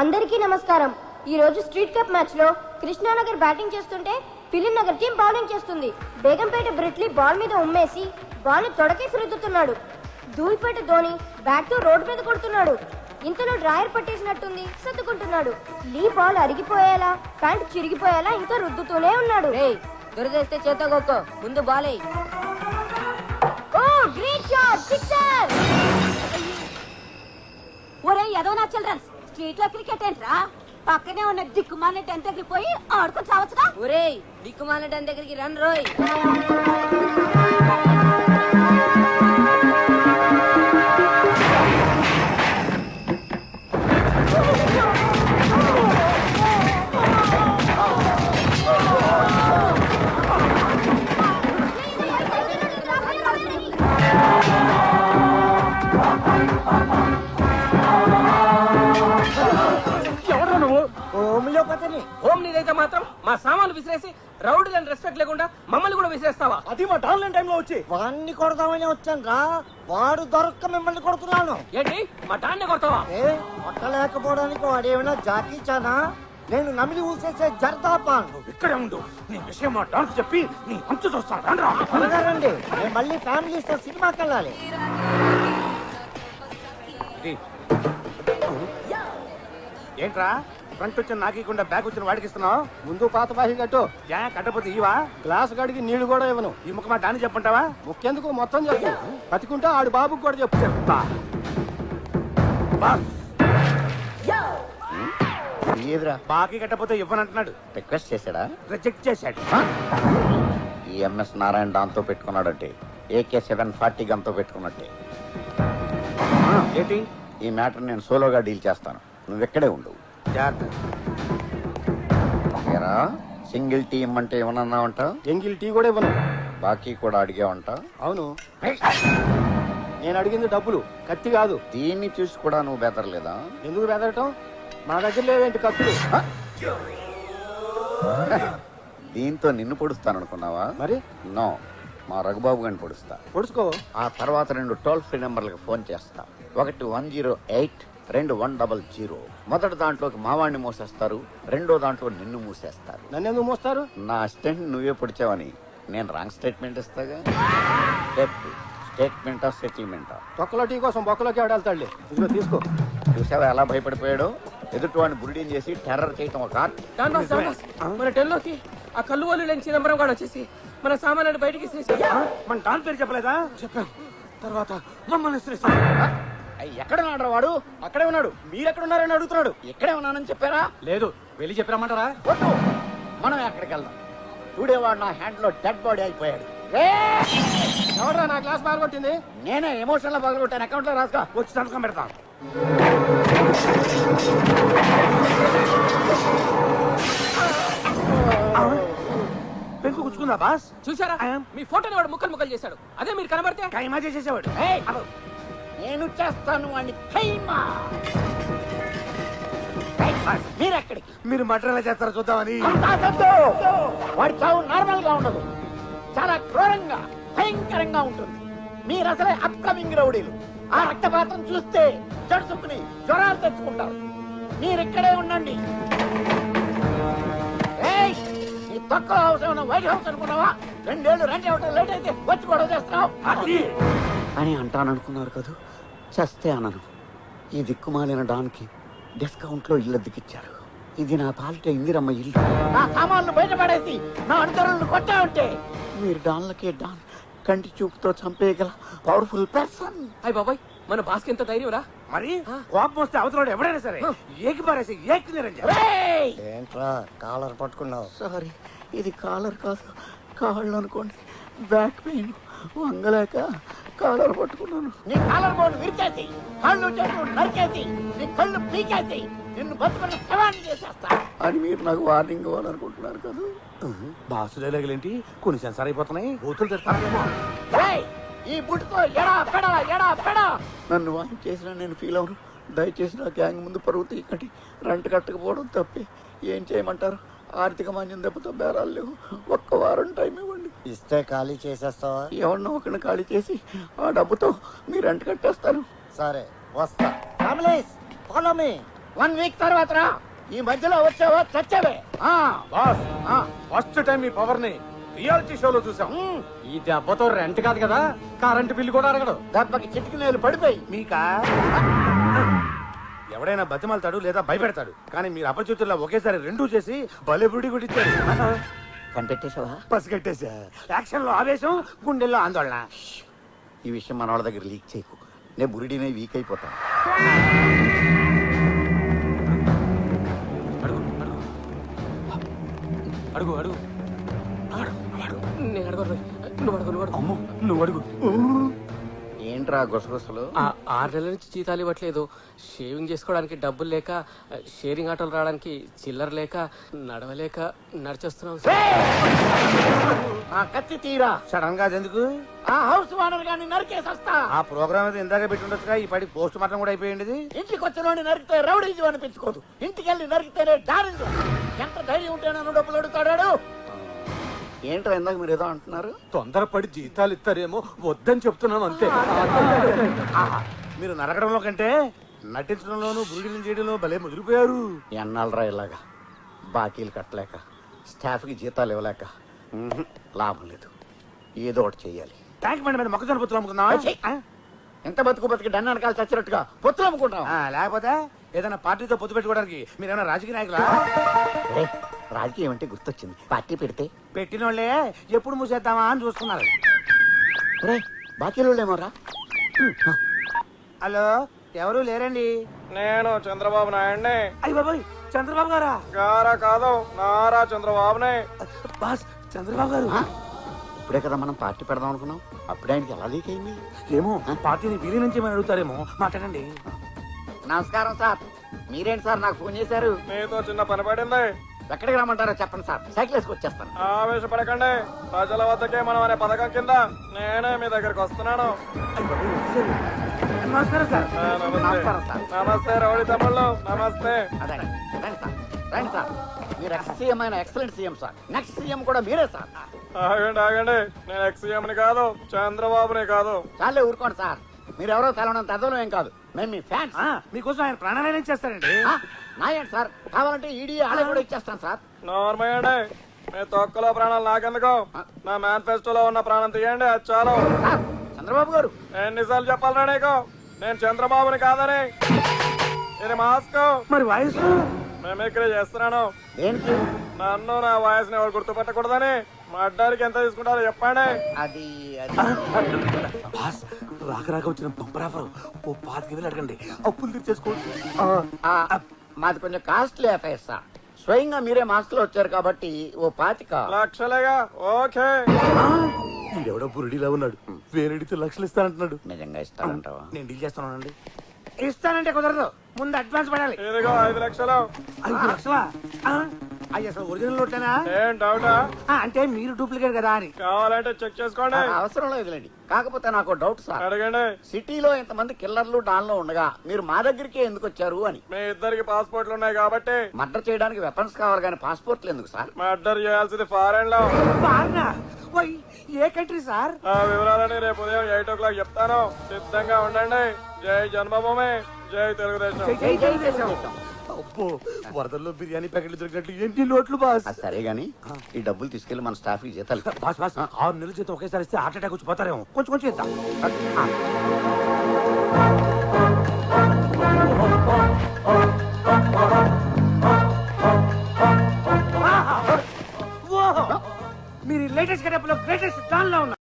అందరికీ నమస్కారం. ఈ రోజు స్ట్రీట్ కప్ మ్యాచ్ లో కృష్ణానగర్ బ్యాటింగ్ చేస్తుంటే ఫిలిం నగర్ టీం బౌలింగ్ చేస్తుంది. బేగంపేట బ్రిట్లీ బాల్ మీద ఉమ్మేసి బాల్ ని తొడకేసి రుద్దుతున్నాడు. ధూళిపేట ధోని బ్యాట్ తో రోడ్డు మీద కొడుతున్నాడు. ఇంతలో డ్రాయర్ పట్టేసినట్టుంది, సర్దుకుంటున్నాడు. లీ బాల్ అరిగిపోయేలా, ప్యాంట్ చిరిగిపోయేలా ఇంకా రుద్దుతూనే ఉన్నాడు. దురదేస్తే చేతగొక్కో, ముందు బాలే. ఓ గ్రేట్ షాట్, సిక్సర్! ఒరే యదవనా చిల్డ్రన్స్, స్ట్రీట్ లో క్రికెట్ ఏంట్రా? పక్కనే ఉన్న దిక్కుమాల టెన్ దగ్గరికి పోయి ఆడుకొని చావచ్చుగా. ఒరే దిక్కుమాల టెన్ దగ్గరికి రన్ రోయ్. హోమ్ నీదైతే మాత్రం మా సామాన్లు విసిరేసి రౌడీలను రెస్పెక్ట్ లేకుండా మమ్మల్ని కూడా విసిరేస్తావా? అది మా డాన్లైన్ టైంలో వచ్చి వాడిని కొడదామని వచ్చాను రా. వాడు దొరక్క మిమ్మల్ని కొడుతున్నాను. ఏంటి మా డాన్ని కొడతావా? కొట్టలేకపోవడానికి వాడేమైనా జాకీ చానా? నేను నమిలి ఊసేసే జర్దాపాన్. ఇక్కడే ఉండు, నీ విషయం మా డాన్స్ చెప్పి నీ అంచు చూస్తాను. రండి, నేను మళ్ళీ ఫ్యామిలీతో సినిమాకి వెళ్ళాలి. ఏంట్రా ఫ్రంట్ వచ్చిన నాకీకుండా బ్యాక్ వచ్చిన వాడికి ఇస్తున్నావు? ముందు పాత బాహి కట్టు. కట్టపోతే ఇవా గ్లాస్ గడికి నీళ్లు కూడా ఇవ్వను. ఈ ముఖ మా డాన్ని చెప్పంటావా? ముఖ్యందుకు మొత్తం చెప్పు. బతికుంటే ఆడి బాబుకి కూడా చెప్పు. చెప్తా. ఏదిరా బాకీ కట్టపోతే ఇవ్వనంటున్నాడు. రిక్వెస్ట్ చేశాడా? రిజెక్ట్ చేశాడు. ఈ ఎంఎస్ నారాయణ దాంతో పెట్టుకున్నాడంటే AK-740 గంతో పెట్టుకున్నట్టే. ఏంటి? ఈ మ్యాటర్ నేను సోలోగా డీల్ చేస్తాను, నువ్వు ఎక్కడే ఉండు. సింగిల్ టీ ఇమ్మంటే ఏమన్నావంట? సింగిల్ టీ కూడా ఇవ్వను. బాకీ కూడా అడిగావంట? అవును. నేను అడిగింది డబ్బులు, కత్తి కాదు. దీన్ని చూసి కూడా నువ్వు బెదరలేదా? ఎందుకు బెదరటం? మా దగ్గర లేవేంటి కత్తులు? దీంతో నిన్ను పొడుస్తాననుకున్నావా? మరి నో, మా రఘుబాబు గారిని పొడుస్తా. పొడుచుకో. ఆ తర్వాత 2 టోల్ ఫ్రీ నెంబర్లకు ఫోన్ చేస్తా. ఒకటి 108, 2 100. మొదటి దాంట్లోకి మావాణ్ణి మూసేస్తారు, రెండో దాంట్లో నిన్ను మూసేస్తారు. నన్ను ఎందుకు మూస్తారు? నా అసిస్టెంట్ నువ్వే పొడిచావని నేను రాంగ్ స్టేట్మెంట్ ఇస్తాగా. స్టేట్మెంటా సెటిల్మెంటా? తొక్కలో టీ కోసం బొక్కలోకి ఆడాలి. ఇదిగో తీసుకో. చూసావా ఎలా భయపడిపోయాడు? ఎదుటి వాడిని బురిడీం చేసి టెర్రర్ చేయటం ఒక ఆర్ట్. మన టెన్లోకి ఆ కళ్ళు వాళ్ళు లేని చిదంబరం కూడా వచ్చేసి మన సామాన్లు బయటికి మన డాన్ పేరు చెప్పలేదా? చెప్పాను. తర్వాత మమ్మల్ని ఎక్కడ ఉన్నాడు వాడు? అక్కడే ఉన్నాడు. మీరెక్కడ ఉన్నారని అడుగుతున్నాడు. ఎక్కడే ఉన్నానని చెప్పారా? లేదు, వెళ్ళి చెప్పామంటారా? వద్దు, మనం ఎక్కడికి వెళ్దాం. చూడేవాడు నా హ్యాండ్ లో డెడ్ బాడీ అయిపోయాడు. ఎవరా నా గ్లాస్ పగలగొట్టింది? నేనే ఎమోషన్ లో పగలగొట్టాను. అకౌంట్ లో రాసుకో. వచ్చి సంతకం పెడతాం. పెంకు గుచ్చుకుందా బాస్? చూసారా, మీ ఫోటోని వాడు ముక్కలు ముక్కలు చేశాడు. అదే మీరు కనబడితే కైమా చేసేసేవాడు. నేను చేస్తాను అని మీరెక్కడికి? మీరు మటర్ ఎలా చేస్తారో చూద్దామని. వాడి చావు నార్మల్ గా ఉండదు, చాలా క్రూరంగా భయంకరంగా ఉంటుంది. మీరు అసలే అప్కమింగ్ రౌడీలు. ఆ రక్తపాతం చూస్తే జడుసుకుని జ్వరాలు తెచ్చుకుంటారు. మీరిక్కడే ఉండండి. ఈ తక్కువ హౌస్ ఏమన్నా వైట్ హౌస్ అనుకున్నావా? 2 ఏళ్ళు రెంట్ ఇవ్వడం లేట్ అయితే వచ్చి గొడవ చేస్తున్నావు అని అంటాననుకున్నారు కదా. చస్తే అనను. ఈ దిక్కుమాలిన డాన్కి డిస్కౌంట్ లో ఇల్లు దిగిచ్చారు. ఇది నా పాలిట ఇందిరమ్మ ఇల్లు. నా సామాన్లు బయటపడేసి నా అనుచరులను కొట్టా ఉంటే మీరు డాన్లకే డాన్ కంటి చూపుతో చంపేయగల పవర్ఫుల్ పర్సన్. అయ్య బాబాయ్, మన బాస్కి ఎంత ధైర్యం రా. మరి కోపం వస్తే అవతల ఎవడైనా సరే ఏకి పారేసి ఏకి నిరంజన్. ఏంట్రా కాలర్ పట్టుకున్నావు? సారీ, ఇది కాలర్ కాదు, కాళ్ళు అనుకోండి. బ్యాక్ పెయిన్ వంగలేక కాలర్ పట్టుకున్నాను. నీ కాలర్ బోర్డు విరిచేసి, కాళ్ళు చేతులు నరికేసి, నీ కళ్ళు పీకేసి నిన్ను బతుకున్న శవాన్ని చేసేస్తా అని మీరు నాకు వార్నింగ్ ఇవ్వాలనుకుంటున్నారు కదా. బాసులేంటి కొన్ని సెన్సార్ అయిపోతున్నాయి. బూతులు తెస్తారేమో. ఈ బుట్టుతో ఎడా పెడా ఎడా పెడా నన్ను వాయిన్ చేసినా నేను ఫీల్ అవను. దయచేసి నా గ్యాంగ్ ముందు పరువు తీయకండి. రెంట్ కట్టకపోవడం తప్పే. ఏం చేయమంటారు? ఆర్థిక మాన్యం దెబ్బతో బేరాలు లేవు. 1 వారం టైం ఇవ్వండి. ఇస్తే ఖాళీ చేసేస్తావా? ఎవరినో ఒకరిని ఖాళీ చేసి ఆ డబ్బుతో మీ రెంట్ కట్టేస్తాను. సరే, వస్తా. 1 వీక్ తర్వాత రా. ఈ మధ్యలో వచ్చావో చచ్చావే. బాస్ ఫస్ట్ టైం ఈ పవర్ ని రియాలిటీ షోలో చూసాం. ఈ దెబ్బతో రెంట్ కాదు కదా, కరెంటు బిల్లు కూడా అడగడు. దెబ్బకి చిటికినేలు పడిపోయి. మీకా ఎవడైనా బతిమాలతాడు లేదా భయపెడతాడు, కానీ మీరు అపరిచితుల్లో ఒకేసారి రెండూ చేసి భలే బుడి కొట్టించారు. కనిపెట్టేశావా? పసిగట్టేశా. యాక్షన్ లో ఆవేశం, గుండెల్లో ఆందోళన. ఈ విషయం మన వాళ్ళ దగ్గర లీక్ చేయకు. నేను బురిడినే వీక్ అయిపోతాను. అడుగు అడుగు నేను అడుగు నువ్వు అడుగు నువ్వు అడుగు నువ్వు అడుగు. ఏంట్రా గుసగుసలు? 6 నెలల నుంచి జీతాలు ఇవ్వట్లేదు. షేవింగ్ చేసుకోవడానికి డబ్బులు లేక, షేరింగ్ ఆటోలు రావడానికి చిల్లర లేక, నడవలేక నడిచేస్తున్నాం. ఆ కత్తి తీరా. సడన్ గా ఎందుకు? ఆ హౌస్ ఓనర్ గాని నరికేసొస్తా. ఆ ప్రోగ్రామ్ అయితే ఇందాక పెట్టి ఉండొచ్చుగా, ఈ పడి పోస్ట్ మార్టం కూడా అయిపోయింది. ఇంటికి వచ్చినోడిని నరికితే రౌడీజం అనిపించుకోదు. ఇంటికి వెళ్ళి నరికితేనే డారింగ్. ఎంత ధైర్యం ఉంటే నన్ను డబ్బులు అడుగుతాడాడు. ఏంట్రా ఇందాక మీరు ఏదో అంటున్నారు? తొందరపడి జీతాలు ఇస్తారేమో వద్దని చెప్తున్నాం అంతే. మీరు నరకడంలో కంటే నటించడంలోనూ బురిడిని చేయడంలో భలే ముదిరిపోయారు. ఎన్నాళ్ళరా ఇలాగా బాకీలు కట్టలేక, స్టాఫ్కి జీతాలు ఇవ్వలేక. లాభం లేదు, ఏదో ఒకటి చెయ్యాలి. ట్యాంక్ బండి మీద మొక్కజొన్న పొత్తులు అమ్ముకుందాం. ఎంత బతుకు బతికి వెనకాల చచ్చినట్టుగా పొత్తులు అమ్ముకుంటాం. లేకపోతే ఏదైనా పార్టీతో పొత్తు పెట్టుకోవడానికి మీరేమైనా రాజకీయ నాయకులా? రాజకీయం అంటే గుర్తొచ్చింది. పార్టీ పెడితే పెట్టిన వాళ్ళే ఎప్పుడు మూసేద్దామా అని చూస్తున్నారు. రే బాకీలు లేమోరా. హలో, ఎవరు లేరండి. నేను చంద్రబాబు నాయుడిని. అయ్యి బాబాయ్, చంద్రబాబు గారా? గారా కాదు, నారా చంద్రబాబునే. బాస్, చంద్రబాబు గారు. ఇప్పుడే కదా మనం పార్టీ పెడదాం అనుకున్నాం. అప్పుడే ఆయనకి ఎలా లీక్ అయింది? ఏమో పార్టీని వీరి నుంచి ఏమైనా అడుగుతారేమో. మాట్లాడండి. నమస్కారం సార్. మీరేంటి సార్ నాకు ఫోన్ చేశారు? మీతో చిన్న పని పడింది. ఎక్కడికి రమ్మంటారో చెప్పండి సార్, సైకిల్ వేసుకు వచ్చేస్తాను. ఆవేశపడకండి. ప్రజల వద్దకే మనం అనే పథకం కింద నేనే మీ దగ్గరకు వస్తున్నాను. నమస్కారం సార్. నమస్కారం సార్. నమస్తే రౌడీ తమ్ముళ్ళు, నమస్తే. అదే రండి సార్, రండి సార్. మీరు ఎక్స్ సీఎం అయిన excellent CM sir. Next CM కూడా మీరే సార్. ఆగండి ఆగండి, నేను ఎక్స్ఎంని కాదు, చంద్రబాబుని కాదు. చాలే ఊరుకోండి సార్. మీరెవరో తెలవనంత అదోలో ఏం కాదు. మేము మీ ఫ్యాన్స్. మీకోసం ఆయన ప్రాణాలయం చేస్తారండి. నాయండి సార్, కావాలంటే ఈడీ ఆలయ కూడా ఇచ్చేస్తాను సార్. నార్మల్ మీ తొక్కలో ప్రాణాలు నాకెందుకు? నా మేనిఫెస్టోలో ఉన్న ప్రాణం తీయండి, అది చాలు. సార్, చంద్రబాబు గారు ఎన్నిసార్లు చెప్పాలరా నీకు నేను చంద్రబాబుని కాదని? ఇది మాస్క్. మరి వాయిస్ మిమిక్రీ చేస్తున్నాను. దేనికి? నన్ను నా వాయిస్ ని ఎవరు గుర్తుపట్టకూడదని. మడ్డానికి ఎంత తీసుకుంటారో చెప్పండి. అది బాస్, రాక రాక వచ్చిన పంపరాఫర్ ఓ 5,000 అడగండి, అప్పులు తీర్చేసుకోవచ్చు. మాది కొంచెం కాస్ట్లీ అఫైర్ సార్. స్వయంగా మీరే మాస్క్ లో వచ్చారు కాబట్టి ఓ 25 లక్షలేగా. ఓకే. ఈడెవడో బురుడిలా ఉన్నాడు, వేరెడితే లక్షలు ఇస్తానంటున్నాడు. నిజంగా ఇస్తారంటావా? నేను డీల్ చేస్తానండి. ఇస్తానంటే కుదరదు, ముందు అడ్వాన్స్ పడాలి. ఇదిగో 5 లక్షలు. 5 లక్షలా? అయ్యి అసలు ఒరిజినల్ నోట్లేనా? ఏం డౌటా? అంటే మీరు డూప్లికేట్ కదా అని. కావాలంటే చెక్ చేసుకోండి. అవసరం లేదులేండి. కాకపోతే నాకు డౌట్ సార్. అడగండి. సిటీలో ఇంతమంది కిల్లర్లు డాన్లో ఉండగా మీరు మా దగ్గరికి ఎందుకు వచ్చారు అని. మీ ఇద్దరికి పాస్పోర్ట్లు ఉన్నాయి కాబట్టి. మర్డర్ చేయడానికి వెపన్స్ కావాలి కానీ పాస్పోర్ట్లు ఎందుకు సార్? మర్డర్ చేయాల్సింది ఫారెన్ లో. ఏ కంట్రీ సార్? ఆ వివరాలని రేపు ఉదయం 8 o'clock చెప్తాను. సిద్ధంగా ఉండండి. జై జన్మభూమి, జై తెలుగుదేశం. అబ్బో, వరదల్లో బిర్యానీ ప్యాకెట్లు దొరికినట్లు ఏంటి నోట్లు బాస్? అది సరే గాని ఈ డబ్బులు తీసుకెళ్లి మన స్టాఫ్ కి జీతాలు బాస్ బాస్ 6 నెలల జీతం ఒకేసారి ఇస్తే హార్ట్ అటాక్ వచ్చి పోతారేమో. కొంచెం కొంచెం ఇద్దాం. మీరు లేటెస్ట్ గెటప్ లో గ్రేటెస్ట్ డాన్ లో ఉన్నారు.